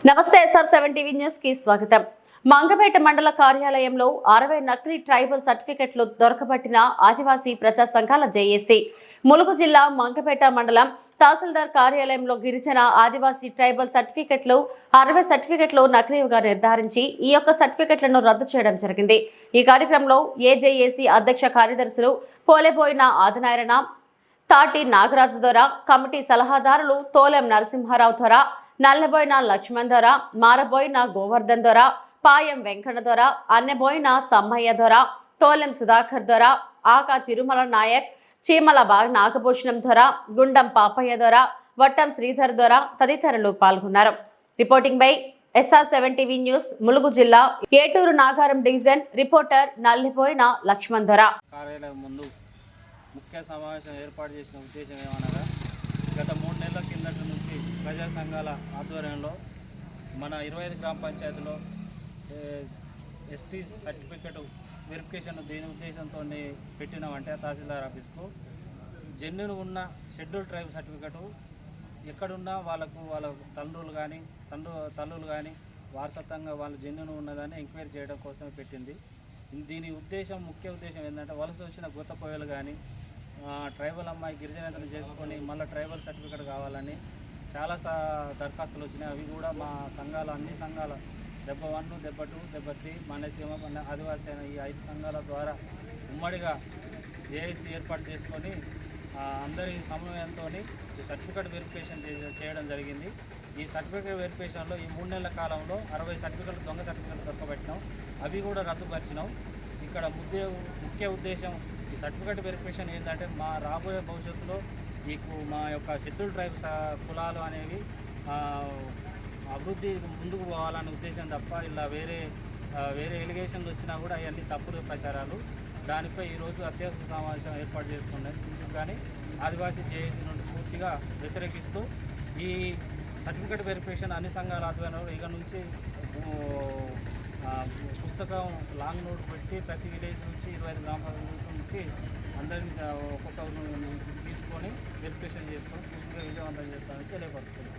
నమస్తే SR7 TV news కి స్వాగతం. మంగపేట మండల కార్యాలయంలో 60 నకిలీ ట్రైబల్ సర్టిఫికెట్లు దొరకబట్టిన ఆదివాసీ ప్రజా సంఘాల జేఏసీ. ములుగు జిల్లా మంగపేట మండలం తహసీల్దార్ కార్యాలయంలో గిరిజన ఆదివాసీ ట్రైబల్ సర్టిఫికెట్లు 60 సర్టిఫికెట్లు నకిలీగా నిర్ధారించి ఈ యొక్క సర్టిఫికెట్లను రద్దు చేయడం జరిగింది. ఈ కార్యక్రమంలో ఏజేఏసీ అధ్యక్ష కార్యదర్శులు పోలేబోయిన ఆదినారాయణ, తాటి నాగరాజు ద్వారా, కమిటీ సలహాదారులు తోలెం నరసింహారావు ద్వారా, నల్లబోయిన లక్ష్మణ్ ద్వారా, మారబోయిన గోవర్ధన్ ద్వారా, పాయం వెంకట ద్వారా, అన్నెబోయిన సమ్మయ్య ద్వారా, తోలెం సుధాకర్ ద్వారా, ఆకా తిరుమల నాయక్, చీమల నాగభూషణం ద్వారా, గుండం పాపయ్య ద్వారా, వట్టం శ్రీధర్ ద్వారా తదితరులు పాల్గొన్నారు. Reporting by SR7 TV news, Mulugu జిల్లా ఏటూరు నాగారం డివిజన్. రిపోర్టర్ నల్లబోయిన లక్ష్మణ్ ద్వారా. కార్యాలయం ముందు ముఖ్య సమావేశం ఏర్పాటు చేసిన ఉద్దేశం ఏమనగా, గత 3 నెలల కిందటి నుంచి ప్రజా సంఘాల ఆధ్వర్యంలో మన 25 గ్రామ పంచాయతీలో ST సర్టిఫికెట్ వెరిఫికేషన్ దేని ఉద్దేశంతో పెట్టినామంటే తహసీల్దార్ ఆఫీస్కు జెన్యున్ ఉన్న షెడ్యూల్ ట్రైబ్ సర్టిఫికెట్ ఎక్కడున్నా వాళ్ళ తండ్రులు కానీ వారసత్వంగా వాళ్ళు జెన్యున్ ఉన్నదని ఎంక్వైరీ చేయడం కోసమే పెట్టింది. దీని ముఖ్య ఉద్దేశం ఏంటంటే, వలస వచ్చిన గొత్త కోయలు కానీ ట్రైబల్ అమ్మాయి గిరిజనేతలు చేసుకొని మళ్ళీ ట్రైబల్ సర్టిఫికేట్ కావాలని చాలా దరఖాస్తులు వచ్చినాయి. అవి కూడా మా సంఘాలు, అన్ని సంఘాల 71, 72, 73, మనసీమ, ఆదివాసీ అయిన ఈ 5 సంఘాల ద్వారా ఉమ్మడిగా జేఏసీ ఏర్పాటు చేసుకొని అందరి సమన్వయంతో ఈ సర్టిఫికేట్ వెరిఫికేషన్ చేయడం జరిగింది. ఈ సర్టిఫికేట్ వెరిఫికేషన్లో ఈ 3 నెలల కాలంలో 60 సర్టిఫికేట్లు, దొంగ సర్టిఫికేట్లు దొరకబెట్టినాం. అవి కూడా రద్దుపరిచినాం. ఇక్కడ ముఖ్య ఉద్దేశం ఈ సర్టిఫికేట్ వెరిఫికేషన్ ఏంటంటే, మా రాబోయే భవిష్యత్తులో మా యొక్క షెడ్యూల్ ట్రైబ్స్ కులాలు అనేవి అభివృద్ధి ముందుకు పోవాలనే ఉద్దేశం తప్ప ఇలా వేరే ఎలిగేషన్లు వచ్చినా కూడా అవన్నీ తప్పుడు ప్రచారాలు. దానిపై ఈరోజు అత్యవసర సమావేశం ఏర్పాటు చేసుకున్నాం. కానీ ఆదివాసీ జేఏసీ నుండి పూర్తిగా వ్యతిరేకిస్తూ ఈ సర్టిఫికేట్ వెరిఫికేషన్ అన్ని సంఘాల ఆధ్వర్యంలో ఇక నుంచి పుస్తకం లాంగ్ నోట్ పెట్టి ప్రతి విలేజ్ నుంచి 25 గ్రామ పంచాయతీల నుంచి అందరినీ ఒక్కొక్క తీసుకొని వెరిఫికేషన్ చేసుకొని పూర్తిగా విజయవంతం చేస్తామని తెలియపరుస్తున్నాం.